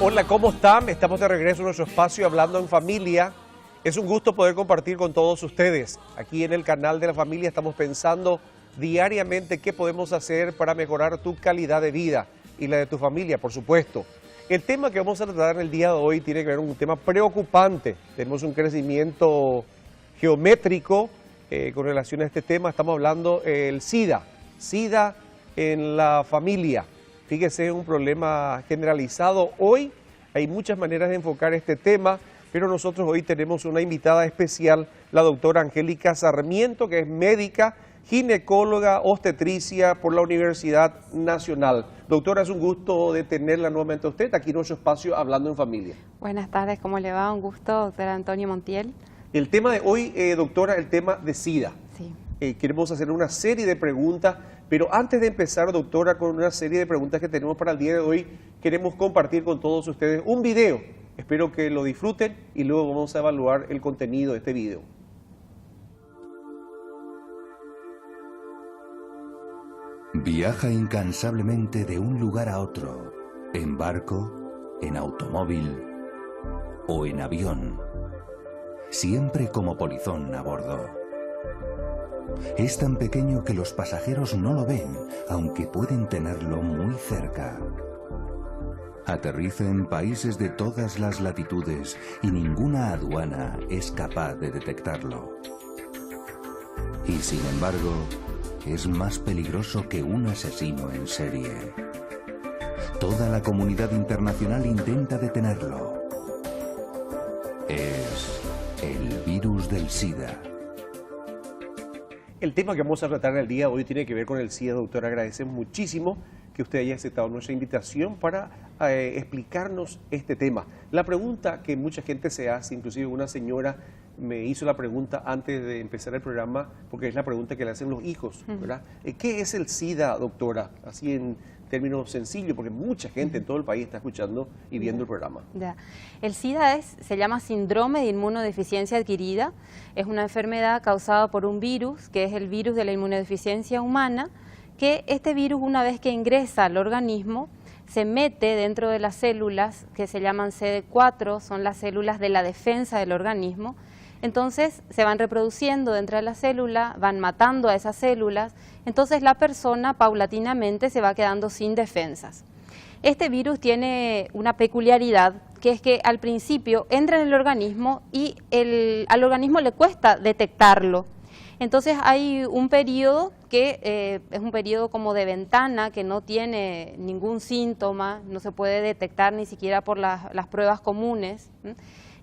Hola, ¿cómo están? Estamos de regreso en nuestro espacio Hablando en Familia. Es un gusto poder compartir con todos ustedes. Aquí en el canal de la familia estamos pensando diariamente qué podemos hacer para mejorar tu calidad de vida y la de tu familia, por supuesto. El tema que vamos a tratar en el día de hoy tiene que ver con un tema preocupante. Tenemos un crecimiento geométrico con relación a este tema. Estamos hablando del SIDA. SIDA en la familia. Fíjese, es un problema generalizado. Hoy hay muchas maneras de enfocar este tema, pero nosotros hoy tenemos una invitada especial, la doctora Angélica Sarmiento, que es médica, ginecóloga, obstetricia por la Universidad Nacional. Doctora, es un gusto de tenerla nuevamente a usted aquí en nuestro espacio Hablando en Familia. Buenas tardes, ¿cómo le va? Un gusto, doctora Antonio Montiel. El tema de hoy, doctora, el tema de SIDA. Sí. Queremos hacer una serie de preguntas, pero antes de empezar, doctora, con una serie de preguntas que tenemos para el día de hoy, queremos compartir con todos ustedes un video. Espero que lo disfruten y luego vamos a evaluar el contenido de este video. Viaja incansablemente de un lugar a otro, en barco, en automóvil o en avión, siempre como polizón a bordo. Es tan pequeño que los pasajeros no lo ven, aunque pueden tenerlo muy cerca. Aterriza en países de todas las latitudes y ninguna aduana es capaz de detectarlo. Y sin embargo, es más peligroso que un asesino en serie. Toda la comunidad internacional intenta detenerlo. Es el virus del SIDA. El tema que vamos a tratar el día de hoy tiene que ver con el SIDA, doctora. Agradecemos muchísimo que usted haya aceptado nuestra invitación para explicarnos este tema. La pregunta que mucha gente se hace, inclusive una señora me hizo la pregunta antes de empezar el programa, porque es la pregunta que le hacen los hijos, ¿verdad? ¿Qué es el SIDA, doctora? Así en términos sencillos, porque mucha gente en todo el país está escuchando y viendo el programa. Ya. El SIDA se llama síndrome de inmunodeficiencia adquirida. Es una enfermedad causada por un virus, que es el virus de la inmunodeficiencia humana, que este virus, una vez que ingresa al organismo, se mete dentro de las células que se llaman CD4, son las células de la defensa del organismo. Entonces se van reproduciendo dentro de la célula, van matando a esas células, entonces la persona paulatinamente se va quedando sin defensas. Este virus tiene una peculiaridad, que es que al principio entra en el organismo y al organismo le cuesta detectarlo. Entonces hay un periodo que es un periodo como de ventana, que no tiene ningún síntoma, no se puede detectar ni siquiera por las pruebas comunes.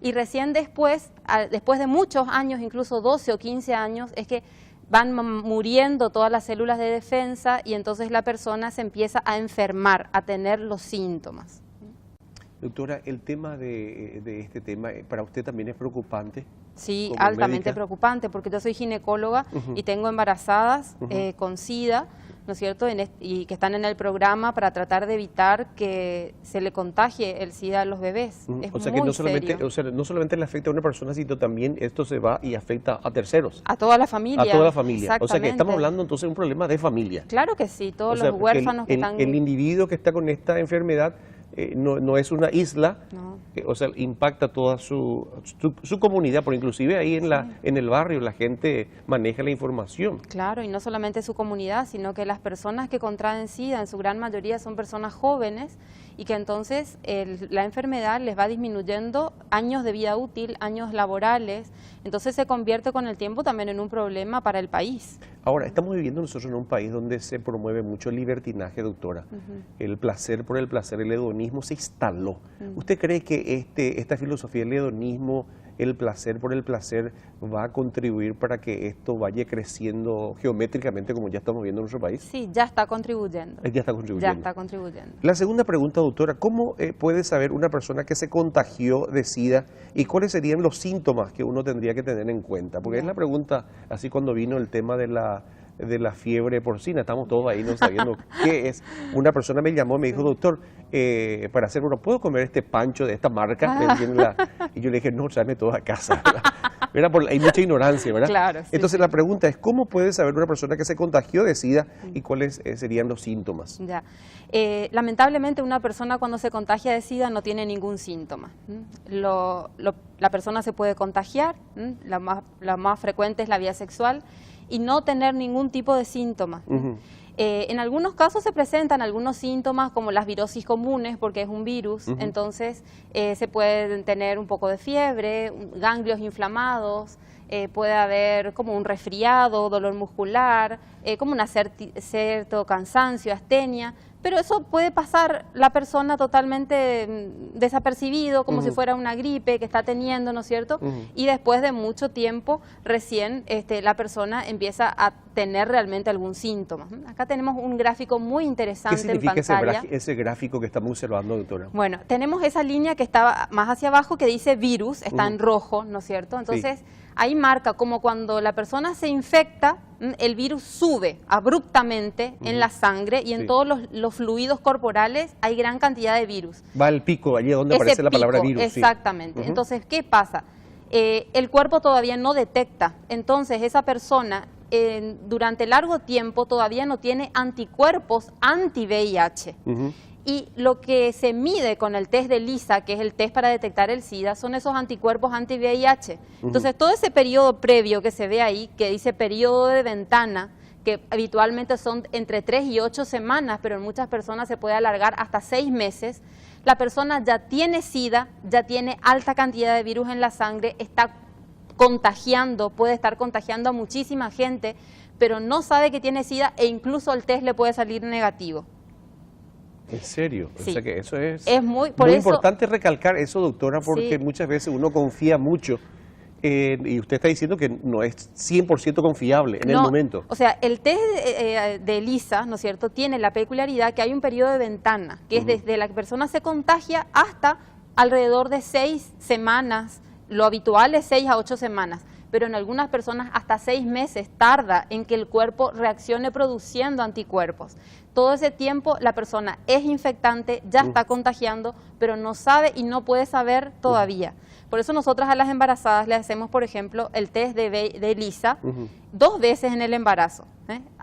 Y recién después de muchos años, incluso 12 o 15 años, es que van muriendo todas las células de defensa y entonces la persona se empieza a enfermar, a tener los síntomas. Doctora, el tema de este tema para usted también es preocupante. Sí, altamente preocupante, porque yo soy ginecóloga y tengo embarazadas con SIDA, ¿no es cierto? Y que están en el programa para tratar de evitar que se le contagie el SIDA a los bebés. Es o sea que muy no solamente, serio. no solamente le afecta a una persona, sino también esto se va y afecta a terceros. A toda la familia. A toda la familia. O sea que Exactamente. estamos hablando entonces de un problema de familia. Claro que sí, todos O sea, los huérfanos que están... El individuo que está con esta enfermedad no es una isla, No. O sea, impacta toda su comunidad, porque inclusive ahí en el barrio la gente maneja la información. Claro, y no solamente su comunidad, sino que las personas que contraen SIDA en su gran mayoría son personas jóvenes y que entonces la enfermedad les va disminuyendo años de vida útil, años laborales, entonces se convierte con el tiempo también en un problema para el país. Ahora, estamos viviendo nosotros en un país donde se promueve mucho el libertinaje, doctora. El placer por el placer, el hedonismo se instaló. ¿Usted cree que esta filosofía del hedonismo, el placer por el placer, va a contribuir para que esto vaya creciendo geométricamente como ya estamos viendo en nuestro país? Sí, ya está contribuyendo. Ya está contribuyendo. Ya está contribuyendo. La segunda pregunta, doctora, ¿cómo puede saber una persona que se contagió de SIDA y cuáles serían los síntomas que uno tendría que tener en cuenta? Porque es la pregunta, así cuando vino el tema de la fiebre porcina, estamos todos ahí no sabiendo qué es. Una persona me llamó y me dijo, doctor, para hacer uno, ¿puedo comer este pancho de esta marca? Y yo le dije, no, tráeme todo a casa. ¿verdad? Hay mucha ignorancia, ¿verdad? Claro, sí, Entonces sí. la pregunta es, ¿cómo puede saber una persona que se contagió de SIDA y cuáles serían los síntomas? Ya. Lamentablemente una persona cuando se contagia de SIDA no tiene ningún síntoma. La persona se puede contagiar, la más frecuente es la vía sexual, y no tener ningún tipo de síntoma. En algunos casos se presentan algunos síntomas como las virosis comunes, porque es un virus, entonces se pueden tener un poco de fiebre, ganglios inflamados, puede haber como un resfriado, dolor muscular, como un cierto cansancio, astenia, pero eso puede pasar la persona totalmente desapercibido, como si fuera una gripe que está teniendo, ¿no es cierto? Y después de mucho tiempo, recién la persona empieza a tener realmente algún síntoma. Acá tenemos un gráfico muy interesante en pantalla. ¿Qué significa ese gráfico que estamos observando, doctora? Bueno, tenemos esa línea que está más hacia abajo que dice virus, está en rojo, ¿no es cierto? Entonces, ahí marca como cuando la persona se infecta, el virus sube abruptamente en la sangre y en todos los fluidos corporales hay gran cantidad de virus. Va al pico, allí donde aparece la palabra virus. Exactamente. Entonces, ¿qué pasa? El cuerpo todavía no detecta, entonces esa persona durante largo tiempo todavía no tiene anticuerpos anti-VIH. Y lo que se mide con el test de ELISA, que es el test para detectar el SIDA, son esos anticuerpos anti-VIH. Entonces, todo ese periodo previo que se ve ahí, que dice periodo de ventana, que habitualmente son entre 3 y 8 semanas, pero en muchas personas se puede alargar hasta 6 meses, la persona ya tiene SIDA, ya tiene alta cantidad de virus en la sangre, está contagiando, puede estar contagiando a muchísima gente, pero no sabe que tiene SIDA e incluso el test le puede salir negativo. ¿En serio? Sí. O sea que eso es muy importante recalcar eso, doctora, porque muchas veces uno confía mucho y usted está diciendo que no es 100% confiable en el momento. O sea, el test de ELISA, ¿no es cierto?, tiene la peculiaridad que hay un periodo de ventana, que es desde la que persona se contagia hasta alrededor de 6 semanas, lo habitual es 6 a 8 semanas. Pero en algunas personas hasta 6 meses tarda en que el cuerpo reaccione produciendo anticuerpos. Todo ese tiempo la persona es infectante, ya está contagiando, pero no sabe y no puede saber todavía. Por eso nosotras a las embarazadas le hacemos, por ejemplo, el test de ELISA 2 veces en el embarazo,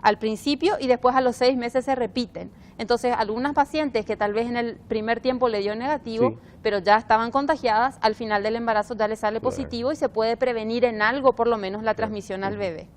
al principio y después a los 6 meses se repiten. Entonces, algunas pacientes que tal vez en el primer tiempo le dio negativo, pero ya estaban contagiadas, al final del embarazo ya le sale positivo y se puede prevenir en algo, por lo menos, la transmisión al bebé.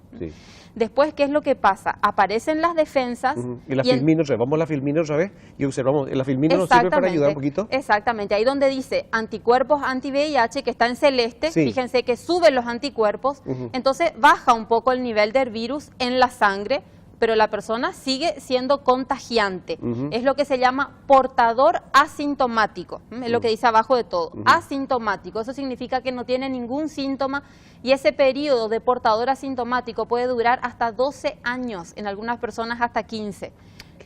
Después, ¿qué es lo que pasa? Aparecen las defensas. Y la filmina, vamos a la filmina otra vez y observamos. ¿La filmina nos sirve para ayudar un poquito? Exactamente, ahí donde dice anticuerpos anti-VIH, que está en celeste, fíjense que suben los anticuerpos, entonces baja un poco el nivel del virus en la sangre, pero la persona sigue siendo contagiante. Es lo que se llama portador asintomático, es lo que dice abajo de todo, asintomático. Eso significa que no tiene ningún síntoma y ese periodo de portador asintomático puede durar hasta 12 años, en algunas personas hasta 15.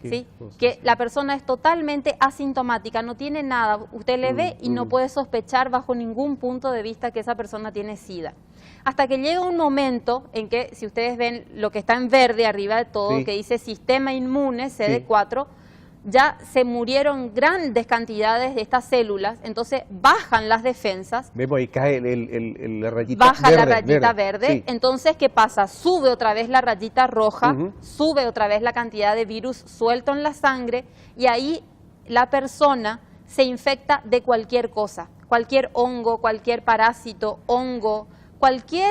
¿Sí? Que la persona es totalmente asintomática, no tiene nada, usted le ve y no puede sospechar bajo ningún punto de vista que esa persona tiene SIDA. Hasta que llega un momento en que, si ustedes ven lo que está en verde arriba de todo, que dice sistema inmune, CD4, ya se murieron grandes cantidades de estas células, entonces bajan las defensas. Vemos ahí cae la rayita baja verde. La rayita verde. Entonces, ¿qué pasa? Sube otra vez la rayita roja, sube otra vez la cantidad de virus suelto en la sangre y ahí la persona se infecta de cualquier cosa, cualquier hongo, cualquier parásito,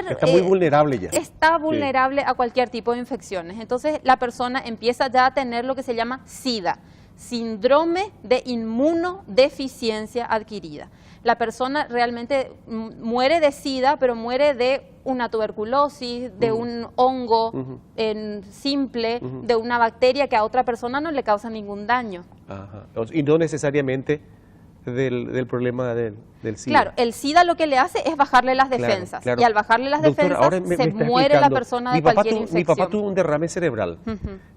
está muy vulnerable ya. Está vulnerable a cualquier tipo de infecciones. Entonces la persona empieza ya a tener lo que se llama SIDA, síndrome de inmunodeficiencia adquirida. La persona realmente muere de SIDA, pero muere de una tuberculosis, de un hongo simple, de una bacteria que a otra persona no le causa ningún daño. Y no necesariamente del problema del SIDA. Claro, el SIDA lo que le hace es bajarle las defensas. Y al bajarle las defensas, ahora se muere la persona de cualquier infección. Mi papá tuvo un derrame cerebral,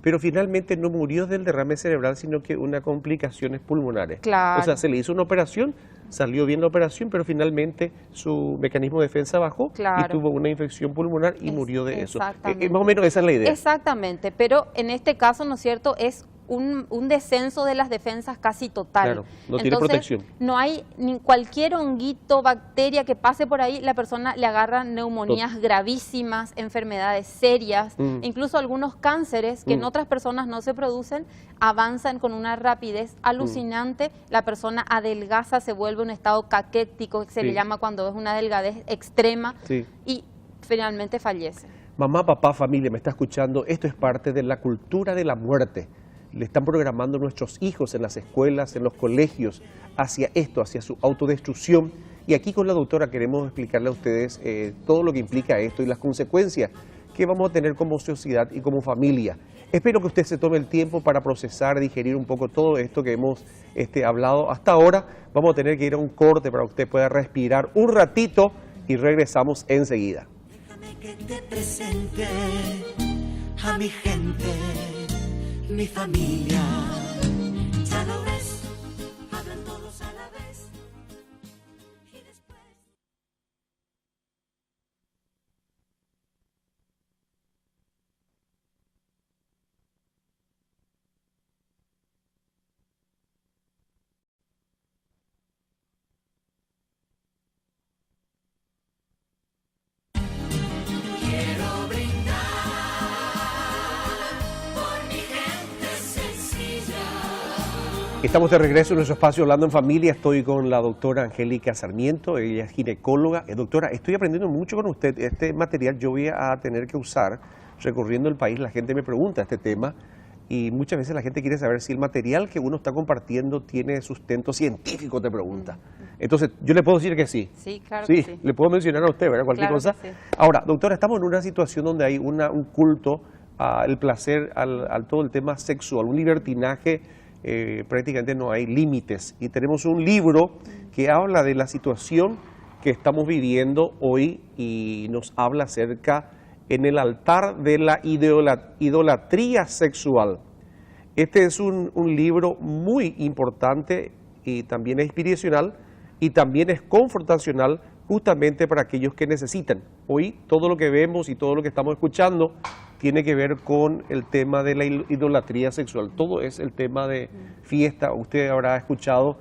pero finalmente no murió del derrame cerebral, sino que una complicaciones pulmonares. Claro. O sea, se le hizo una operación, salió bien la operación, pero finalmente su mecanismo de defensa bajó y tuvo una infección pulmonar y murió de eso. Más o menos esa es la idea. Exactamente, pero en este caso, ¿no es cierto?, es un descenso de las defensas casi total. Claro, no tiene protección. No hay ni cualquier honguito, bacteria que pase por ahí, la persona le agarra neumonías gravísimas, enfermedades serias, incluso algunos cánceres que en otras personas no se producen, avanzan con una rapidez alucinante, la persona adelgaza, se vuelve un estado caquético, que se le llama cuando es una delgadez extrema, y finalmente fallece. Mamá, papá, familia, me está escuchando, esto es parte de la cultura de la muerte. Le están programando nuestros hijos en las escuelas, en los colegios, hacia esto, hacia su autodestrucción. Y aquí con la doctora queremos explicarle a ustedes todo lo que implica esto y las consecuencias que vamos a tener como sociedad y como familia. Espero que usted se tome el tiempo para procesar, digerir un poco todo esto que hemos hablado hasta ahora. Vamos a tener que ir a un corte para que usted pueda respirar un ratito y regresamos enseguida. Déjame que te presente a mi gente, mi familia. Ya lo ves, hablan todos a la vez. Y después... Quiero brindar por mi gente sencilla. Estamos de regreso en nuestro espacio Hablando en Familia. Estoy con la doctora Angélica Sarmiento, ella es ginecóloga. Doctora, estoy aprendiendo mucho con usted. Este material yo voy a tener que usar recorriendo el país. La gente me pregunta este tema y muchas veces la gente quiere saber si el material que uno está compartiendo tiene sustento científico, te pregunta. Entonces, yo le puedo decir que sí. Sí, claro que sí. Le puedo mencionar a usted, ¿verdad? Cualquier Claro cosa. que sí. Ahora, doctora, estamos en una situación donde hay un culto al placer, al todo el tema sexual, un libertinaje, prácticamente no hay límites. Y tenemos un libro que habla de la situación que estamos viviendo hoy y nos habla acerca en el altar de la idolatría sexual. Este es un libro muy importante y también es inspiracional y también es confrontacional justamente para aquellos que necesitan. Hoy todo lo que vemos y todo lo que estamos escuchando tiene que ver con el tema de la idolatría sexual. Todo es el tema de fiesta. Usted habrá escuchado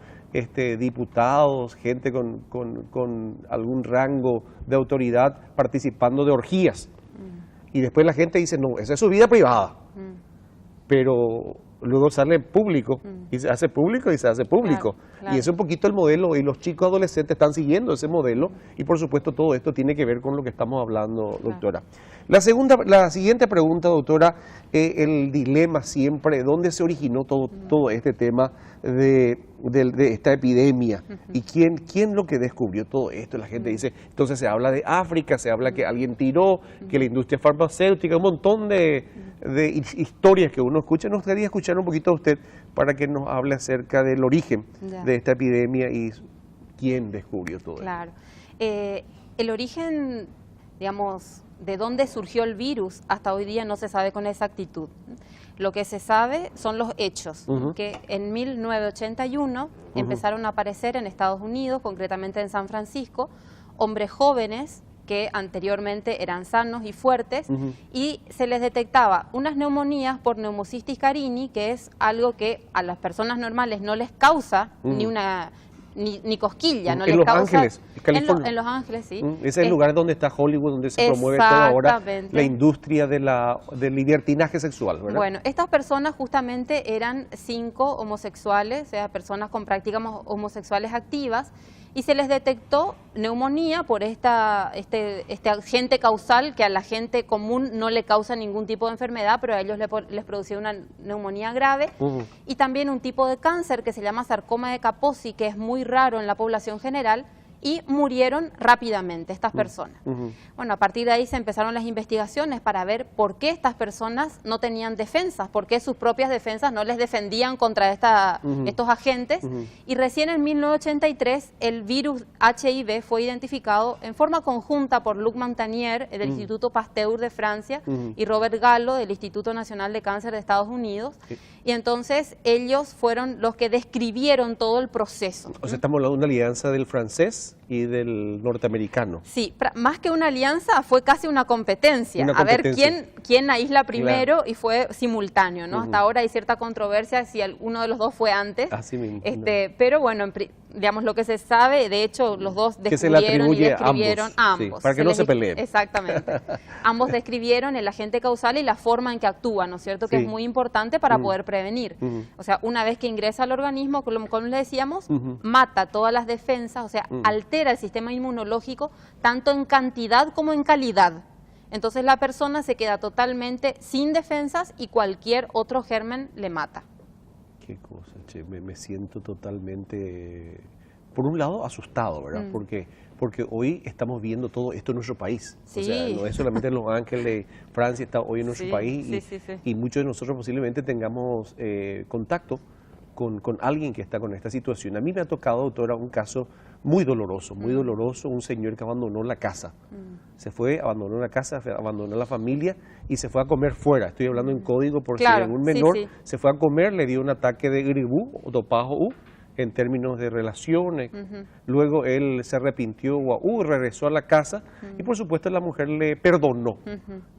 diputados, gente con algún rango de autoridad participando de orgías. Y después la gente dice, no, esa es su vida privada. Pero luego sale público, y se hace público y se hace público. Claro, claro. Y es un poquito el modelo, y los chicos adolescentes están siguiendo ese modelo, y por supuesto todo esto tiene que ver con lo que estamos hablando, doctora. La siguiente pregunta, doctora, el dilema siempre, ¿dónde se originó todo este tema de esta epidemia? ¿Y quién lo que descubrió todo esto? La gente dice, entonces se habla de África, se habla que alguien tiró, que la industria farmacéutica, un montón de historias que uno escucha. Nos gustaría escuchar un poquito a usted para que nos hable acerca del origen de esta epidemia y quién descubrió todo esto. Claro. El origen, digamos, de dónde surgió el virus, hasta hoy día no se sabe con exactitud. Lo que se sabe son los hechos, que en 1981 empezaron a aparecer en Estados Unidos, concretamente en San Francisco, hombres jóvenes que anteriormente eran sanos y fuertes, y se les detectaba unas neumonías por Pneumocystis carini, que es algo que a las personas normales no les causa ni cosquilla, no les causa. Ángeles, California. En Los Ángeles, sí. Ese es el lugar donde está Hollywood, donde se promueve toda ahora la industria del libertinaje sexual, ¿verdad? Bueno, estas personas justamente eran 5 homosexuales, o sea, personas con prácticas homosexuales activas, y se les detectó neumonía por este agente causal que a la gente común no le causa ningún tipo de enfermedad, pero a ellos les producía una neumonía grave, y también un tipo de cáncer que se llama sarcoma de Kaposi, que es muy raro en la población general, y murieron rápidamente estas personas. Bueno, a partir de ahí se empezaron las investigaciones para ver por qué estas personas no tenían defensas, por qué sus propias defensas no les defendían contra estos agentes, y recién en 1983 el virus HIV fue identificado en forma conjunta por Luc Montagnier del Instituto Pasteur de Francia y Robert Gallo del Instituto Nacional de Cáncer de Estados Unidos, y entonces ellos fueron los que describieron todo el proceso. O sea, estamos hablando de una alianza del francés y del norteamericano. Sí, más que una alianza fue casi una competencia. Una a ver competencia. quién aísla primero, Claro. y fue simultáneo, ¿no? Hasta ahora hay cierta controversia si uno de los dos fue antes. Así mismo. Pero bueno, digamos lo que se sabe, de hecho los dos Que se le describieron y atribuye a describieron ambos, sí, para que no se peleen. Exactamente. Ambos describieron el agente causal y la forma en que actúa, ¿no es cierto? Que Sí. es muy importante para poder prevenir. Ujú. O sea, una vez que ingresa al organismo, como le decíamos, mata todas las defensas, o sea, altera el sistema inmunológico tanto en cantidad como en calidad. Entonces la persona se queda totalmente sin defensas y cualquier otro germen le mata. Qué cosa, che, me siento totalmente, por un lado, asustado, ¿verdad? Porque hoy estamos viendo todo esto en nuestro país. Sí. O sea, no es solamente en Los Ángeles, Francia está hoy en nuestro Sí, país sí. y muchos de nosotros posiblemente tengamos contacto con alguien que está con esta situación. A mí me ha tocado, doctora, un caso muy doloroso, un señor que abandonó la casa. Se fue, abandonó la casa, abandonó la familia y se fue a comer fuera. Estoy hablando en código por Claro, si un sí, menor sí. se fue a comer, le dio un ataque de gribú o dopajo en términos de relaciones. Luego él se arrepintió regresó a la casa y por supuesto la mujer le perdonó,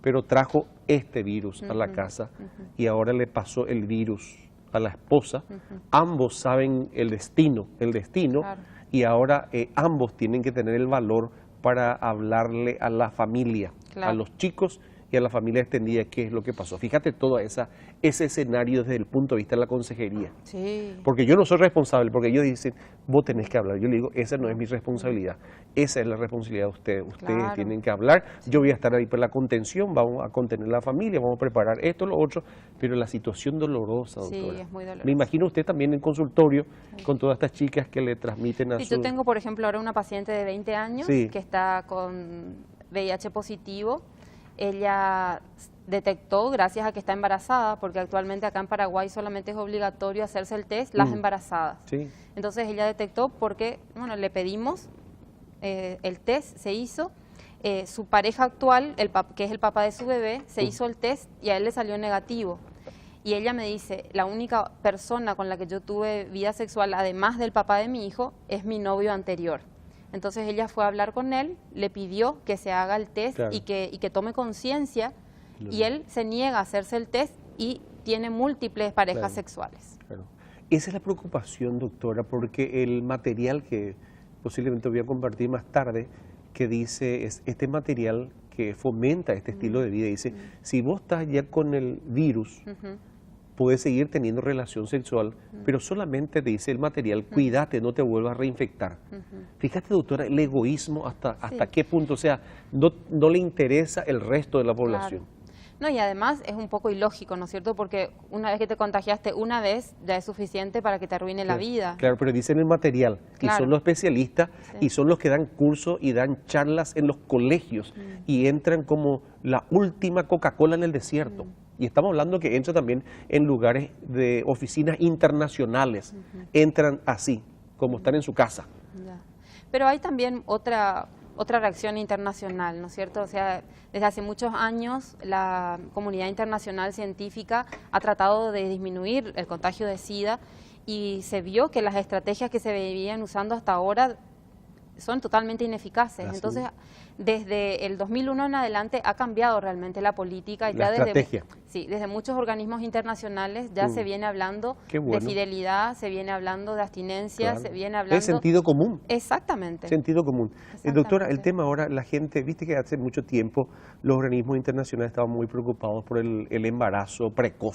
pero trajo este virus a la casa y ahora le pasó el virus a la esposa. Ambos saben el destino Claro. y ahora ambos tienen que tener el valor para hablarle a la familia, Claro. a los chicos y a la familia extendida qué es lo que pasó. Fíjate todo ese escenario desde el punto de vista de la consejería. Sí. Porque yo no soy responsable, porque ellos dicen, vos tenés que hablar. Yo le digo, esa no es mi responsabilidad, esa es la responsabilidad de ustedes. Ustedes Claro. tienen que hablar, yo voy a estar ahí para la contención, vamos a contener a la familia, vamos a preparar esto, lo otro, pero la situación dolorosa, Sí, doctora. es muy dolorosa. Me imagino usted también en consultorio con todas estas chicas que le transmiten a Y su... yo tengo, por ejemplo, ahora una paciente de 20 años Sí. que está con VIH positivo. Ella detectó, gracias a que está embarazada, porque actualmente acá en Paraguay solamente es obligatorio hacerse el test las embarazadas. Sí. Entonces ella detectó porque, bueno, le pedimos, el test se hizo, su pareja actual, que es el papá de su bebé, se hizo el test y a él le salió negativo. Y ella me dice, la única persona con la que yo tuve vida sexual, además del papá de mi hijo, es mi novio anterior. Entonces ella fue a hablar con él, le pidió que se haga el test Claro. y que tome conciencia, y él se niega a hacerse el test y tiene múltiples parejas Claro. sexuales. Claro. Esa es la preocupación, doctora, porque el material que posiblemente voy a compartir más tarde, que dice, es este material que fomenta este estilo de vida, dice, si vos estás ya con el virus, puedes seguir teniendo relación sexual, pero solamente te dice el material, cuídate, no te vuelvas a reinfectar. Fíjate, doctora, el egoísmo hasta qué punto, o sea, no le interesa el resto de la población. Claro. No, y además es un poco ilógico, ¿no es cierto? Porque una vez que te contagiaste una vez, ya es suficiente para que te arruine la vida. Claro, pero dicen el material, y Claro. son los especialistas, Sí. y son los que dan cursos y dan charlas en los colegios, y entran como la última Coca-Cola en el desierto. Y estamos hablando que entra también en lugares de oficinas internacionales, entran así, como están en su casa. Ya. Pero hay también otra reacción internacional, ¿no es cierto? O sea, desde hace muchos años la comunidad internacional científica ha tratado de disminuir el contagio de SIDA y se vio que las estrategias que se venían usando hasta ahora son totalmente ineficaces. Así. Entonces, desde el 2001 en adelante ha cambiado realmente la política. Y La estrategia. Desde muchos organismos internacionales ya se viene hablando Qué bueno. de fidelidad, se viene hablando de abstinencia, Claro. se viene hablando... Es sentido común. Exactamente. Sentido común. Doctora, el Exactamente. tema ahora, la gente, viste que hace mucho tiempo los organismos internacionales estaban muy preocupados por el embarazo precoz.